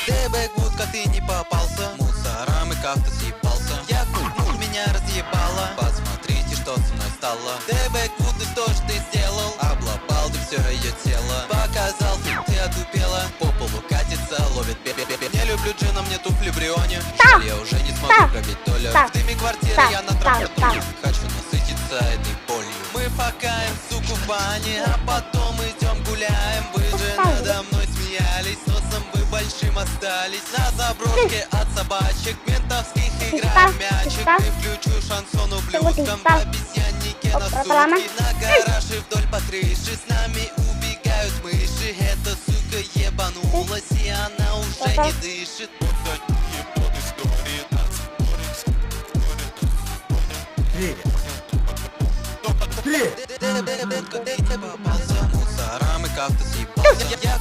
Ты бэквудка, ты не попался. Мусорам и как-то съебался. Я купил, меня разъебало. Посмотрите, что со мной стало. Ты бэквуд, и что ж ты сделал? Облапал ты все ее тело. Показался, ты отупела. По полу катится, ловит бе-бе-бе. Не люблю джина, мне туфли в Брионе. Жаль, я уже не смогу пробить долю. В дыме квартиры я на трамплине. Хочу насытиться этой болью. Мы факаем, суку, в бане, а потом идем гуляем. Вы же надо мной смеялись, носом вы большим остались. На заброшке от собачек ментовских играем мячик. И включу шансон ублюдкам в обезьяннике на сутки. На гараже вдоль по крыше с нами убегают мыши. Эта сука ебанулась и она уже не дышит. Привет! Ты попался мусорам и как-то съебался. Я